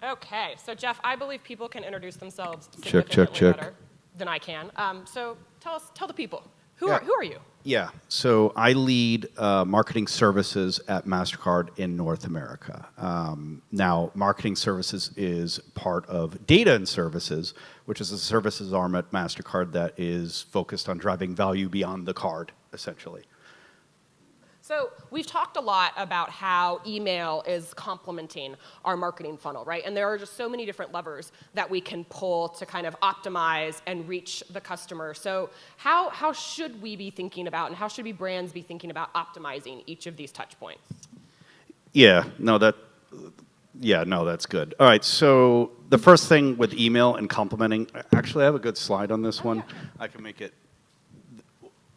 Okay, so Jeff, I believe people can introduce themselves Check, significantly check. better than I can. So tell the people, Yeah. who are you? Yeah, so I lead marketing services at Mastercard in North America. Now, marketing services is part of data and services, which is a services arm at Mastercard that is focused on driving value beyond the card, essentially. So we've talked a lot about how email is complementing our marketing funnel, right? And there are just so many different levers that we can pull to kind of optimize and reach the customer. So how should we be thinking about, and how should brands be thinking about optimizing each of these touch points? That's good. All right, so the first thing with email and complementing, actually I have a good slide on this one. Yeah. I can make it,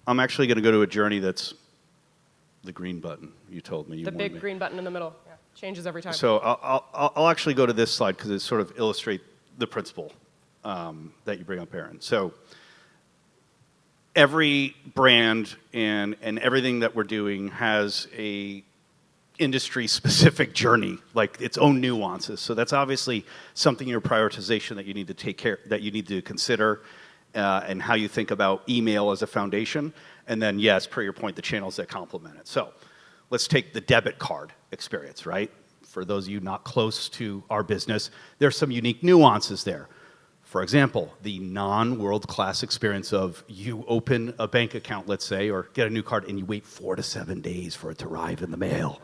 I'm actually going to go to a journey that's the green button you told me. The big green button in the middle. Yeah. Changes every time. So I'll actually go to this slide because it sort of illustrates the principle that you bring up, Erin. So every brand and everything that we're doing has a industry-specific journey, like its own nuances. So that's obviously something in your prioritization that you need to consider, and how you think about email as a foundation. And then, yes, per your point, the channels that complement it. So let's take the debit card experience, right? For those of you not close to our business, there's some unique nuances there. For example, the non-world-class experience of you open a bank account, let's say, or get a new card, and you wait 4 to 7 days for it to arrive in the mail.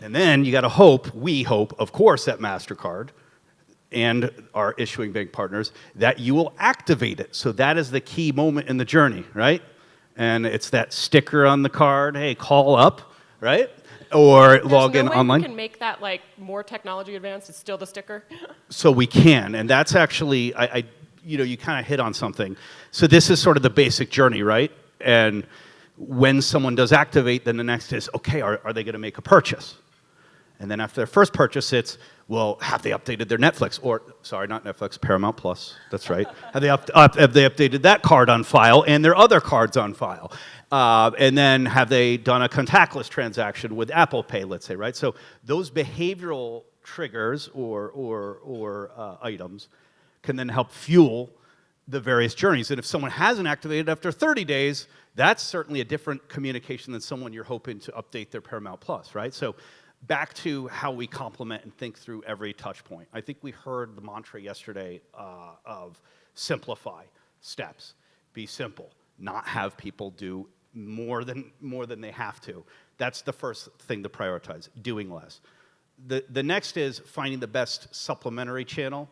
And then you got to hope, we hope, of course, at Mastercard and our issuing bank partners, that you will activate it. So that is the key moment in the journey, right? And it's that sticker on the card, hey, call up, right? Or log in online. We can make that like more technology advanced. It's still the sticker. So we can, and that's actually, you kind of hit on something. So this is sort of the basic journey, right? And when someone does activate, then the next is, okay, are they going to make a purchase? And then after their first purchase, it's, well, have they updated their Netflix? Or, sorry, not Netflix, Paramount Plus. That's right. Have they updated that card on file and their other cards on file? And then have they done a contactless transaction with Apple Pay, let's say, right? So those behavioral triggers or items can then help fuel the various journeys. And if someone hasn't activated after 30 days, that's certainly a different communication than someone you're hoping to update their Paramount Plus, right? So back to how we complement and think through every touch point. I think we heard the mantra yesterday of simplify steps, be simple, not have people do more than they have to. That's the first thing to prioritize, doing less. The next is finding the best supplementary channel.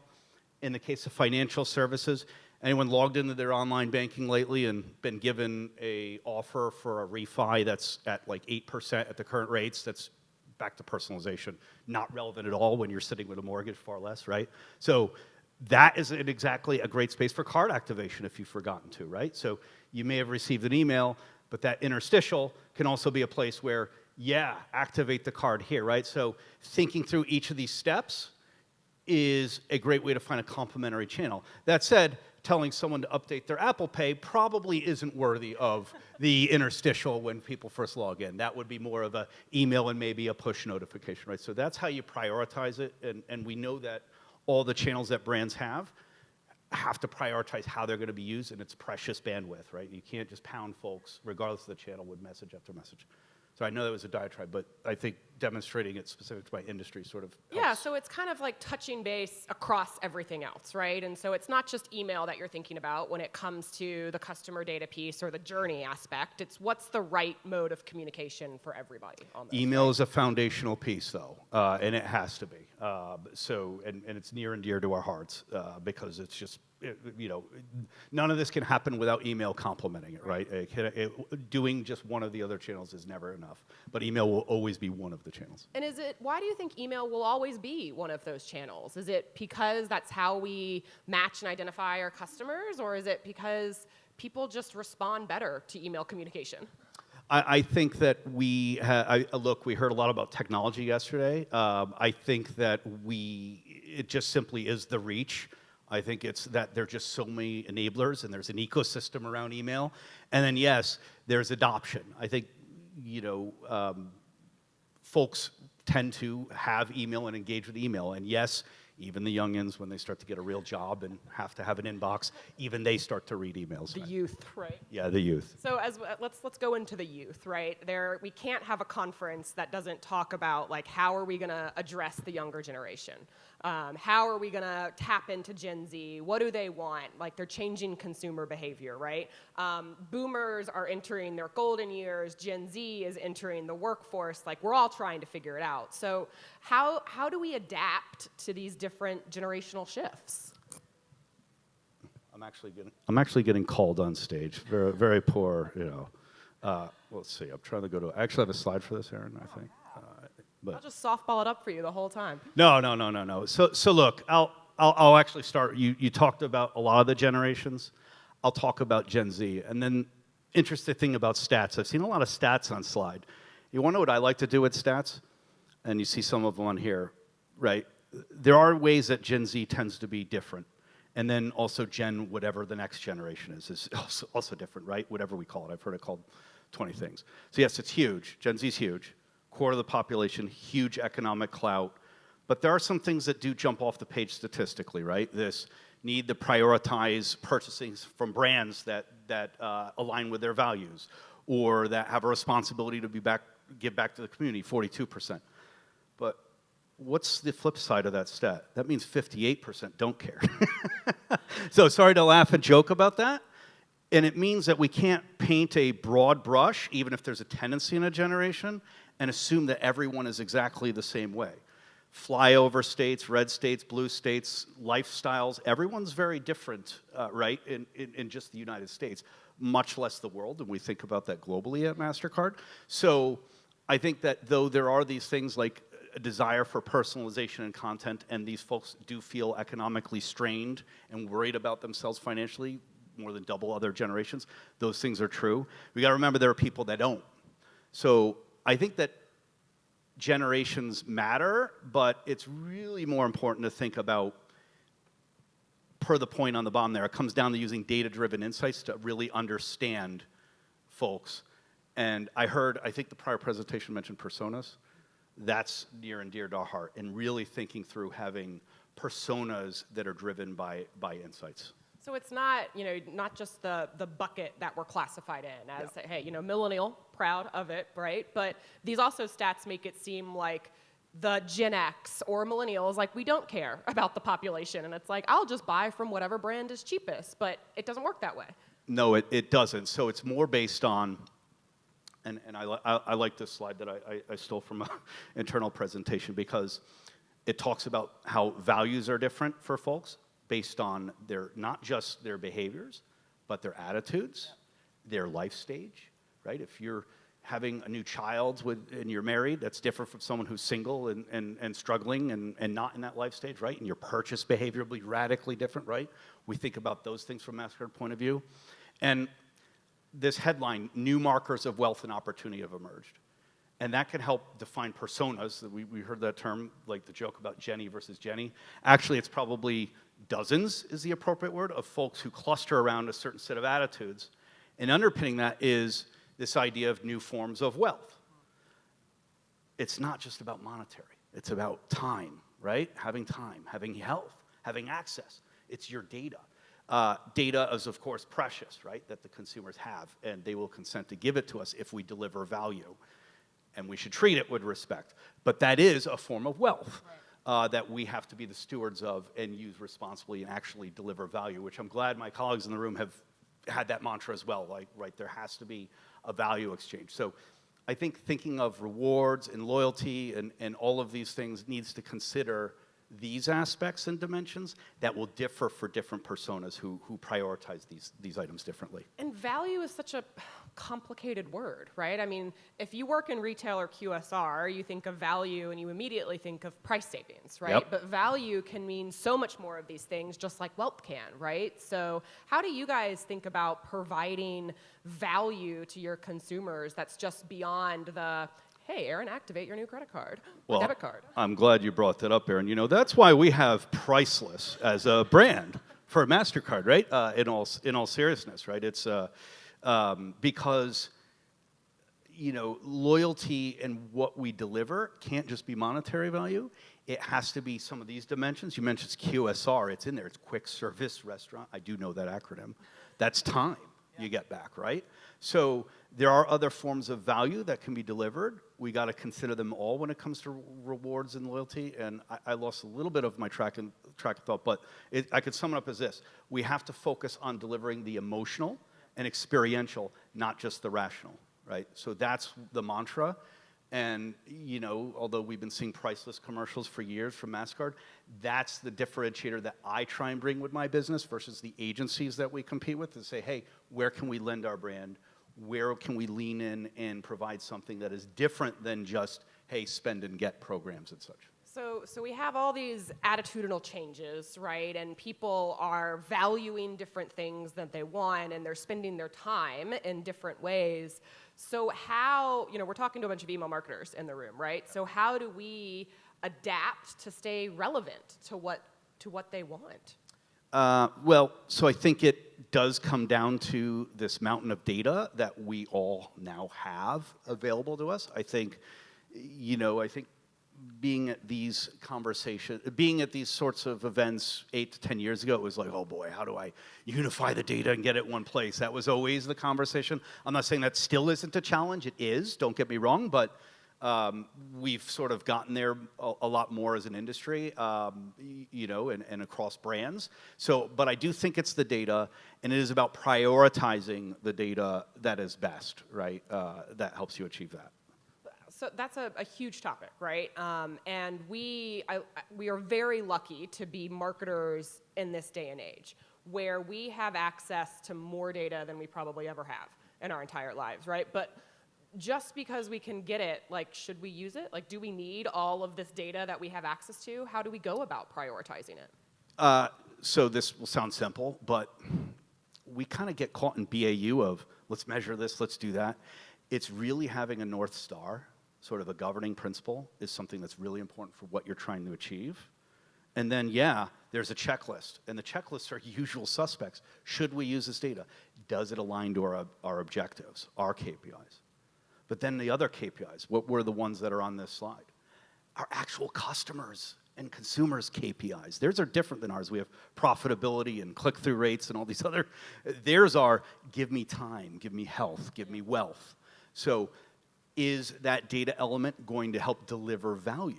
In the case of financial services, anyone logged into their online banking lately and been given a offer for a refi that's at like 8% at the current rates, that's back to personalization, not relevant at all when you're sitting with a mortgage, far less, right? So that isn't exactly a great space for card activation if you've forgotten to, right? So you may have received an email, but that interstitial can also be a place where, yeah, activate the card here, right? So thinking through each of these steps is a great way to find a complementary channel. That said, telling someone to update their Apple Pay probably isn't worthy of the interstitial when people first log in. That would be more of an email and maybe a push notification, right? So that's how you prioritize it, and we know that all the channels that brands have to prioritize how they're going to be used, and it's precious bandwidth, right? You can't just pound folks, regardless of the channel, with message after message. So I know that was a diatribe, but I think demonstrating it specific to my industry sort of helps. Yeah, so it's kind of like touching base across everything else, right? And so it's not just email that you're thinking about when it comes to the customer data piece or the journey aspect. It's what's the right mode of communication for everybody on this. Email is a foundational piece, though, and it has to be. And it's near and dear to our hearts because it's just, none of this can happen without email complementing it, right? Doing just one of the other channels is never enough, but email will always be one of the channels. And why do you think email will always be one of those channels? Is it because that's how we match and identify our customers, or is it because people just respond better to email communication? I think that we heard a lot about technology yesterday. I think that it just simply is the reach. I think it's that there are just so many enablers, and there's an ecosystem around email. And then, yes, there's adoption. I think, folks tend to have email and engage with email. And yes, even the youngins, when they start to get a real job and have to have an inbox, even they start to read emails. The youth, right? Yeah, the youth. So let's go into the youth, right? We can't have a conference that doesn't talk about like how are we going to address the younger generation? How are we going to tap into Gen Z? What do they want? Like they're changing consumer behavior, right? Boomers are entering their golden years. Gen Z is entering the workforce. Like we're all trying to figure it out. So how do we adapt to these different generational shifts? I'm actually getting called on stage. Very, very poor, let's see. I'm trying to go to. I actually have a slide for this, Erin. I think. But I'll just softball it up for you the whole time. No. So look, I'll actually start. You talked about a lot of the generations. I'll talk about Gen Z, and then interesting thing about stats. I've seen a lot of stats on slide. You want to know what I like to do with stats? And you see some of them on here, right? There are ways that Gen Z tends to be different. And then also whatever the next generation is also different, right? Whatever we call it. I've heard it called 20 things. So yes, it's huge. Gen Z's huge. Quarter of the population, huge economic clout. But there are some things that do jump off the page statistically, right? This need to prioritize purchasing from brands that align with their values or that have a responsibility to give back to the community, 42%. But what's the flip side of that stat? That means 58% don't care. So sorry to laugh and joke about that. And it means that we can't paint a broad brush, even if there's a tendency in a generation, and assume that everyone is exactly the same way. Flyover states, red states, blue states, lifestyles, everyone's very different, right, in just the United States, much less the world, and we think about that globally at Mastercard. So I think that though there are these things like a desire for personalization and content, and these folks do feel economically strained and worried about themselves financially, more than double other generations, those things are true. We gotta remember there are people that don't. So I think that generations matter, but it's really more important to think about, per the point on the bottom there, it comes down to using data-driven insights to really understand folks. And I think the prior presentation mentioned personas. That's near and dear to our heart, and really thinking through having personas that are driven by insights. So it's not, not just the bucket that we're classified in as, yeah. Hey, millennial, proud of it, right? But these also stats make it seem like the Gen X or millennials, like we don't care about the population. And it's like, I'll just buy from whatever brand is cheapest, but it doesn't work that way. No, it doesn't. So it's more based on, and I like this slide that I stole from an internal presentation because it talks about how values are different for folks based on not just their behaviors, but their attitudes, their life stage, right? If you're having a new child and you're married, that's different from someone who's single and struggling and not in that life stage, right? And your purchase behavior will be radically different, right? We think about those things from a Mastercard point of view. And this headline, new markers of wealth and opportunity have emerged. And that can help define personas. We heard that term, like the joke about Jenny versus Jenny. Actually, it's probably dozens is the appropriate word of folks who cluster around a certain set of attitudes. And underpinning that is this idea of new forms of wealth. It's not just about monetary. It's about time, right? Having time, having health, having access. It's your data. Data is, of course, precious, right, that the consumers have, and they will consent to give it to us if we deliver value. And we should treat it with respect. But that is a form of wealth that we have to be the stewards of and use responsibly and actually deliver value, which I'm glad my colleagues in the room have had that mantra as well, like, right, there has to be a value exchange. So I think thinking of rewards and loyalty and all of these things needs to consider these aspects and dimensions that will differ for different personas who prioritize these items differently. And value is such a complicated word, right? I mean, if you work in retail or QSR, you think of value and you immediately think of price savings, right? Yep. But value can mean so much more of these things, just like wealth can, right? So how do you guys think about providing value to your consumers that's just beyond the, hey, Erin, activate your new credit card or debit card? I'm glad you brought that up, Erin. That's why we have Priceless as a brand for Mastercard, right? In all seriousness, right? It's because loyalty and what we deliver can't just be monetary value. It has to be some of these dimensions. You mentioned QSR. It's in there. It's quick service restaurant. I do know that acronym. That's time you get back, right? So there are other forms of value that can be delivered. We got to consider them all when it comes to rewards and loyalty. And I lost a little bit of my track of thought, but I could sum it up as this. We have to focus on delivering the emotional and experiential, not just the rational, right? So that's the mantra. And, although we've been seeing priceless commercials for years from Mastercard, that's the differentiator that I try and bring with my business versus the agencies that we compete with, to say, hey, where can we lend our brand? Where can we lean in and provide something that is different than just, hey, spend and get programs and such? So we have all these attitudinal changes, right? And people are valuing different things that they want, and they're spending their time in different ways. So how, we're talking to a bunch of email marketers in the room, right? So how do we adapt to stay relevant to what they want? So I think it does come down to this mountain of data that we all now have available to us. I think being at these sorts of events 8 to 10 years ago, it was like, oh boy, how do I unify the data and get it one place? That was always the conversation. I'm not saying that still isn't a challenge. It is, don't get me wrong, but we've sort of gotten there a lot more as an industry, and across brands. But I do think it's the data, and it is about prioritizing the data that is best, right? That helps you achieve that. So that's a huge topic, right? And we are very lucky to be marketers in this day and age, where we have access to more data than we probably ever have in our entire lives, right? But just because we can get it, should we use it? Do we need all of this data that we have access to? How do we go about prioritizing it? So this will sound simple, but we kind of get caught in BAU of, let's measure this, let's do that. It's really having a North Star, sort of a governing principle, is something that's really important for what you're trying to achieve. And then, there's a checklist, and the checklists are usual suspects. Should we use this data? Does it align to our objectives, our KPIs? But then the other KPIs, what were the ones that are on this slide? Our actual customers and consumers' KPIs. Theirs are different than ours. We have profitability and click-through rates and all these other. Theirs are, give me time, give me health, give me wealth. So is that data element going to help deliver value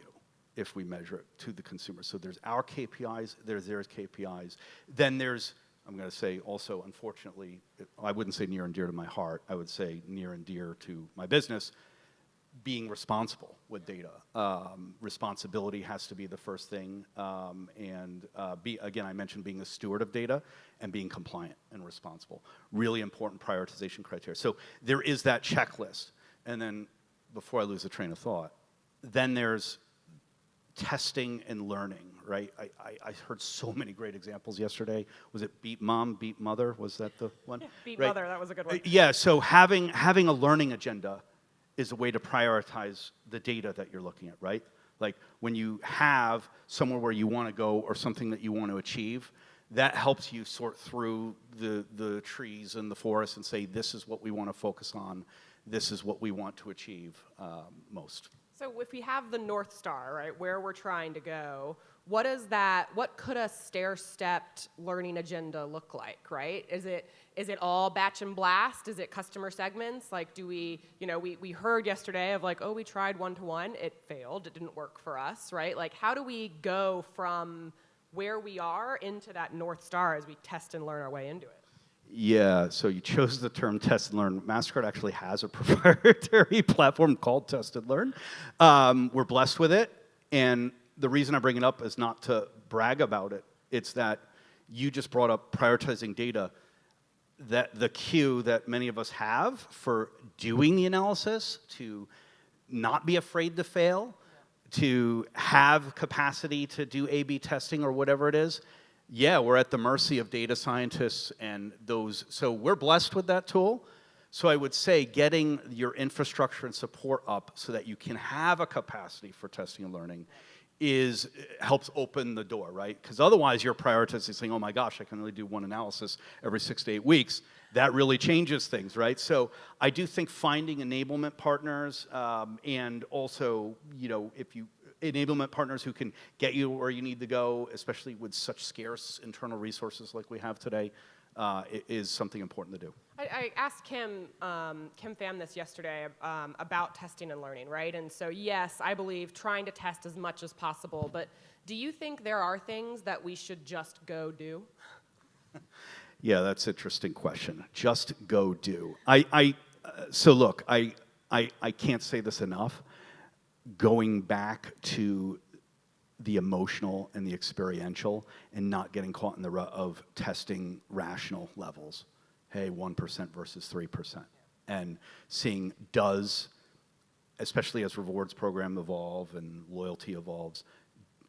if we measure it to the consumer? So there's our KPIs, there's theirs KPIs. Then there's, I'm going to say also, unfortunately, I wouldn't say near and dear to my heart, I would say near and dear to my business, being responsible with data. Responsibility has to be the first thing. Again, I mentioned being a steward of data and being compliant and responsible. Really important prioritization criteria. So there is that checklist. And then, before I lose the train of thought, then there's testing and learning, right? I heard so many great examples yesterday. Was it Beat Mom, Beat Mother? Was that the one? Yeah, Beat right? Mother, that was a good one. Yeah, so having a learning agenda is a way to prioritize the data that you're looking at, right? Like when you have somewhere where you want to go or something that you want to achieve, that helps you sort through the trees and the forest and say, this is what we want to focus on. This is what we want to achieve most. So if we have the North Star, right, where we're trying to go, what could a stair-stepped learning agenda look like, right? Is it all batch and blast? Is it customer segments? Do we heard yesterday of we tried one-to-one, it failed, it didn't work for us, right? How do we go from where we are into that North Star as we test and learn our way into it? Yeah, so you chose the term test and learn. Mastercard actually has a proprietary platform called Test and Learn. We're blessed with it, and the reason I bring it up is not to brag about it. It's that you just brought up prioritizing data, that the cue that many of us have for doing the analysis, to not be afraid to fail, to have capacity to do A/B testing or whatever it is. Yeah, we're at the mercy of data scientists and those. So we're blessed with that tool. So I would say getting your infrastructure and support up so that you can have a capacity for testing and learning helps open the door, right? Because otherwise you're prioritizing saying, oh my gosh, I can only do one analysis every 6 to 8 weeks. that really changes things, right? So I do think finding enablement partners and also, if you enablement partners who can get you where you need to go, especially with such scarce internal resources like we have today, is something important to do. I asked Kim Pham this yesterday about testing and learning, right? And so yes, I believe trying to test as much as possible, but do you think there are things that we should just go do? Yeah, that's an interesting question. Just go do. So look, I can't say this enough. Going back to the emotional and the experiential and not getting caught in the rut of testing rational levels. Hey, 1% versus 3%. And seeing especially as rewards program evolve and loyalty evolves,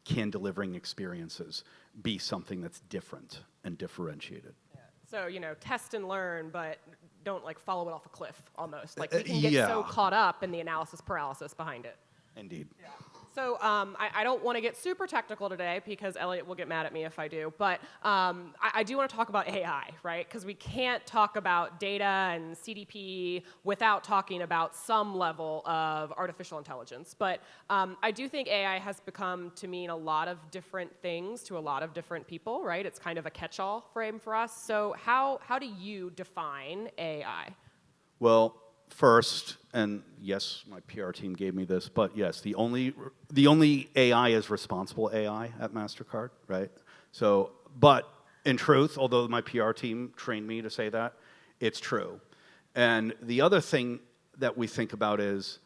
can delivering experiences be something that's different and differentiated? Yeah. So, test and learn, but don't follow it off a cliff almost. Like we can get so caught up in the analysis paralysis behind it. Indeed. Yeah. So I don't want to get super technical today because Elliot will get mad at me if I do, but I do want to talk about AI, right? Because we can't talk about data and CDP without talking about some level of artificial intelligence. But I do think AI has become to mean a lot of different things to a lot of different people, right? It's kind of a catch-all frame for us. So how do you define AI? Well, first, and yes, my PR team gave me this, but yes, the only AI is responsible AI at Mastercard, right? So, but in truth, although my PR team trained me to say that, it's true. And the other thing that we think about is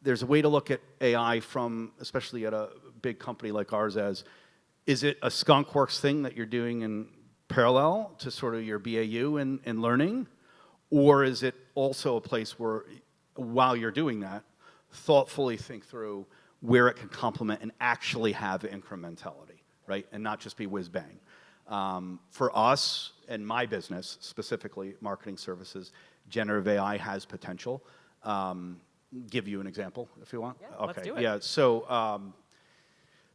there's a way to look at AI from, especially at a big company like ours, as is it a skunkworks thing that you're doing in parallel to sort of your BAU and learning? Or is it also a place where, while you're doing that, thoughtfully think through where it can complement and actually have incrementality, right? And not just be whiz-bang. For us and my business, specifically marketing services, generative AI has potential. Give you an example if you want. Yeah, okay. Let's do it. Yeah, so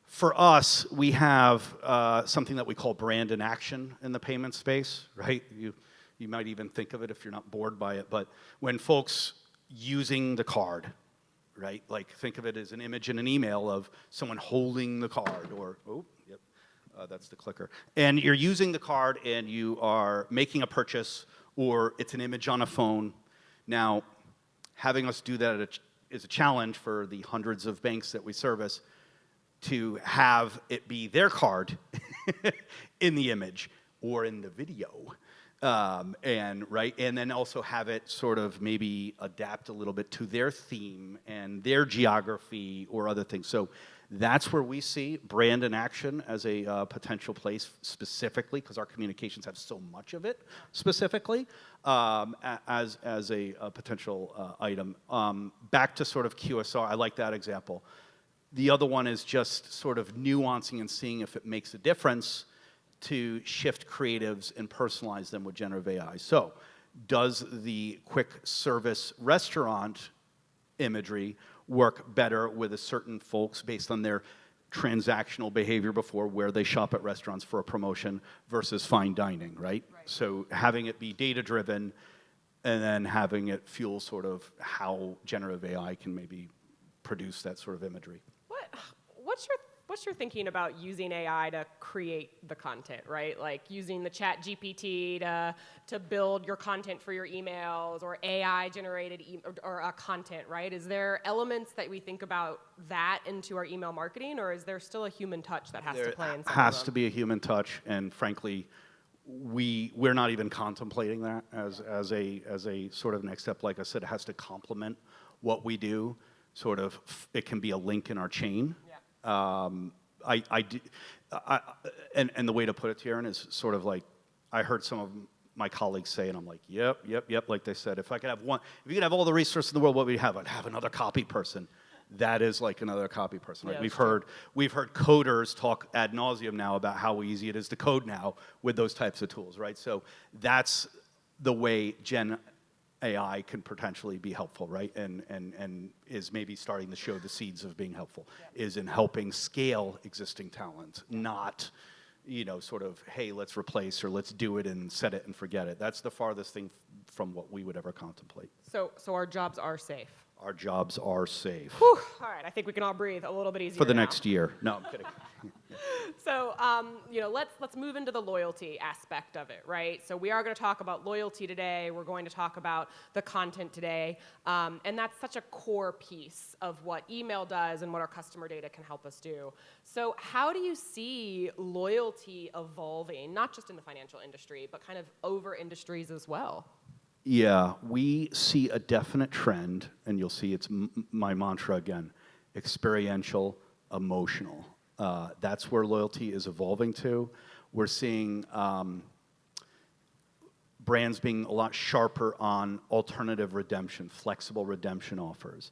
for us, we have something that we call brand in action in the payment space, right? You might even think of it if you're not bored by it, but when folks using the card, right? Like think of it as an image in an email of someone holding the card or, that's the clicker. And you're using the card and you are making a purchase or it's an image on a phone. Now, having us do that is a challenge for the hundreds of banks that we service to have it be their card in the image or in the video. And then also have it sort of maybe adapt a little bit to their theme and their geography or other things. So that's where we see brand in action as a potential place specifically because our communications have so much of it specifically as a potential item. Back to sort of QSR, I like that example. The other one is just sort of nuancing and seeing if it makes a difference to shift creatives and personalize them with generative AI. So does the quick service restaurant imagery work better with a certain folks based on their transactional behavior before where they shop at restaurants for a promotion versus fine dining, right? So having it be data-driven and then having it fuel sort of how generative AI can maybe produce that sort of imagery. What's your thinking about using AI to create the content, right? Like using the chat GPT to build your content for your emails or AI generated content, right? Is there elements that we think about that into our email marketing or is there still a human touch that has to play in some has to be a human touch and frankly, we're not even contemplating that as a sort of next step. Like I said, it has to complement what we do. Sort of, it can be a link in our chain. Yeah. And the way to put it to Erin is sort of like I heard some of my colleagues say, and I'm like, yep. Like they said, if you could have all the resources in the world, what would we have? I'd have another copy person. That is like another copy person. Like Yeah, we've heard coders talk ad nauseum now about how easy it is to code now with those types of tools, right? So that's the way Gen AI can potentially be helpful, right? And is maybe starting to show the seeds of being helpful, is in helping scale existing talent, not sort of, hey, let's replace or let's do it and set it and forget it. That's the farthest thing from what we would ever contemplate. So our jobs are safe. Our jobs are safe. Whew. All right, I think we can all breathe a little bit easier For the now. next year. No, I'm kidding. So, let's move into the loyalty aspect of it, right? So we are going to talk about loyalty today. We're going to talk about the content today, and that's such a core piece of what email does and what our customer data can help us do. So how do you see loyalty evolving, not just in the financial industry, but kind of over industries as well? Yeah, we see a definite trend, and you'll see it's my mantra again, experiential, emotional. That's where loyalty is evolving to. We're seeing brands being a lot sharper on alternative redemption, flexible redemption offers.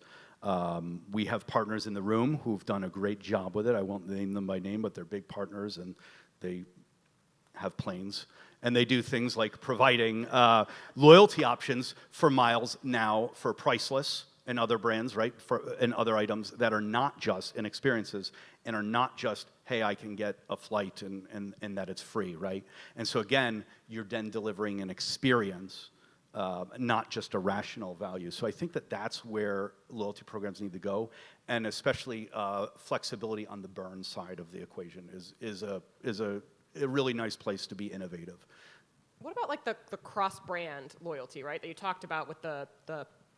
We have partners in the room who've done a great job with it. I won't name them by name, but they're big partners, and they have planes. And they do things like providing loyalty options for miles now for Priceless and other brands, right, and other items that are not just in experiences and are not just, hey, I can get a flight and that it's free, right? And so again, you're then delivering an experience, not just a rational value. So I think that that's where loyalty programs need to go, and especially flexibility on the burn side of the equation is a really nice place to be innovative. What about like the cross-brand loyalty, right, that you talked about with the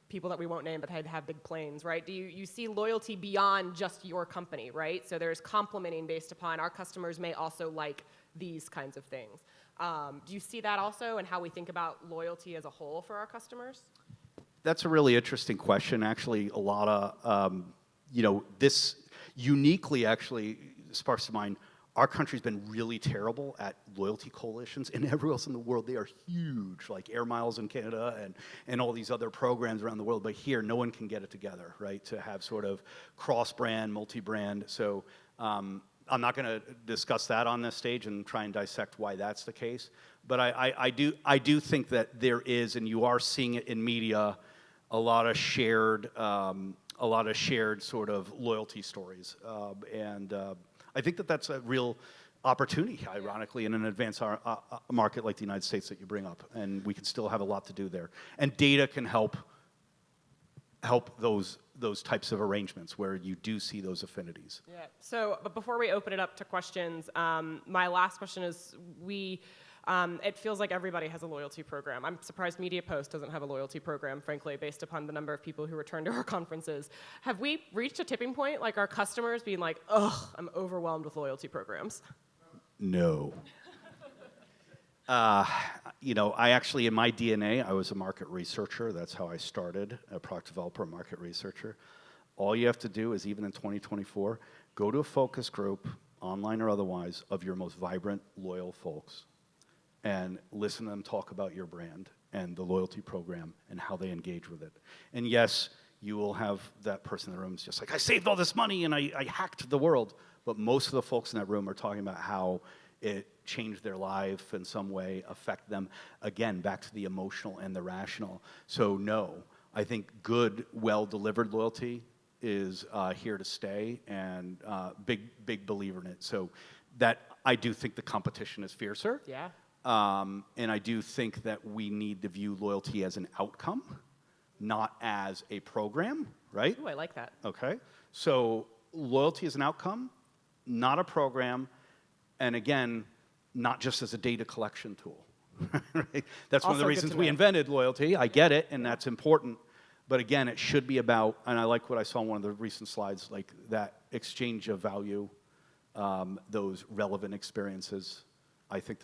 people that we won't name but have big planes, right? Do you see loyalty beyond just your company, right? So there's complementing based upon our customers may also like these kinds of things. Do you see that also in how we think about loyalty as a whole for our customers? That's a really interesting question. Actually, a lot of, this uniquely actually sparks to mind. Our country's been really terrible at loyalty coalitions, and everywhere else in the world, they are huge, like Air Miles in Canada and all these other programs around the world. But here, no one can get it together, right, to have sort of cross-brand, multi-brand. So I'm not going to discuss that on this stage and try and dissect why that's the case. But I do think that there is, and you are seeing it in media, a lot of shared sort of loyalty stories, I think that that's a real opportunity, ironically, in an advanced market like the United States that you bring up, and we can still have a lot to do there. And data can help those types of arrangements where you do see those affinities. Yeah. So, but before we open it up to questions, my last question is it feels like everybody has a loyalty program. I'm surprised MediaPost doesn't have a loyalty program, frankly, based upon the number of people who return to our conferences. Have we reached a tipping point, like our customers being like, ugh, I'm overwhelmed with loyalty programs? No. I actually, in my DNA, I was a market researcher. That's how I started, a product developer, market researcher. All you have to do is, even in 2024, go to a focus group, online or otherwise, of your most vibrant, loyal folks, and listen to them talk about your brand and the loyalty program and how they engage with it. And yes, you will have that person in the room who's just like, I saved all this money and I hacked the world. But most of the folks in that room are talking about how it changed their life in some way, affect them. Again, back to the emotional and the rational. So no, I think good, well-delivered loyalty is here to stay, and big believer in it. So that, I do think the competition is fiercer. Yeah. And I do think that we need to view loyalty as an outcome, not as a program, right? Ooh, I like that. Okay. So loyalty is an outcome, not a program, and again, not just as a data collection tool. Right? That's one of the reasons we invented loyalty. I get it, and that's important. But again, it should be about, and I like what I saw on one of the recent slides, like that exchange of value, those relevant experiences. I think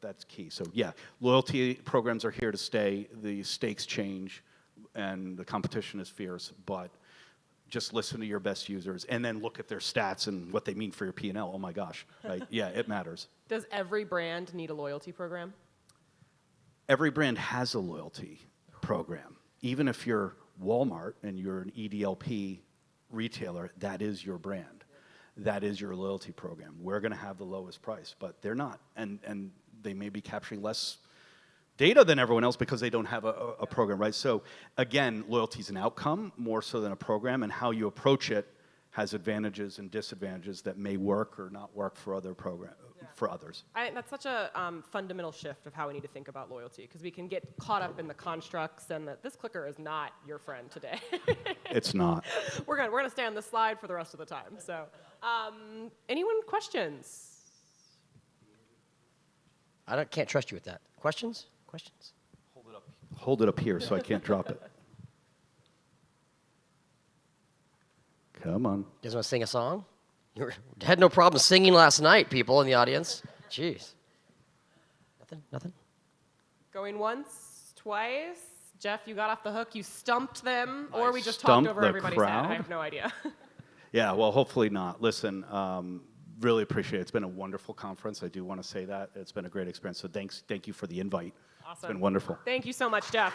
that's key. So yeah, loyalty programs are here to stay. The stakes change, and the competition is fierce. But just listen to your best users, and then look at their stats and what they mean for your P&L. Oh my gosh, right? Yeah, it matters. Does every brand need a loyalty program? Every brand has a loyalty program. Even if you're Walmart and you're an EDLP retailer, that is your brand. That is your loyalty program. We're going to have the lowest price, but they're not. And they may be capturing less data than everyone else because they don't have a program, right? So again, loyalty is an outcome more so than a program, and how you approach it has advantages and disadvantages that may work or not work for other for others. That's such a fundamental shift of how we need to think about loyalty, because we can get caught up in the constructs and that this clicker is not your friend today. It's not. We're gonna stay on this slide for the rest of the time. So, anyone questions? Can't trust you with that. Questions? Questions? Hold it up here so I can't drop it. Come on. You guys want to sing a song? You had no problem singing last night, people in the audience. Jeez. Nothing? Going once, twice. Jeff, you got off the hook. You stumped them, I or we just talked stumped over the everybody's head. crowd? I have no idea. Yeah, well, hopefully not. Listen, really appreciate it. It's been a wonderful conference. I do want to say that. It's been a great experience. So thank you for the invite. Awesome. It's been wonderful. Thank you so much, Jeff.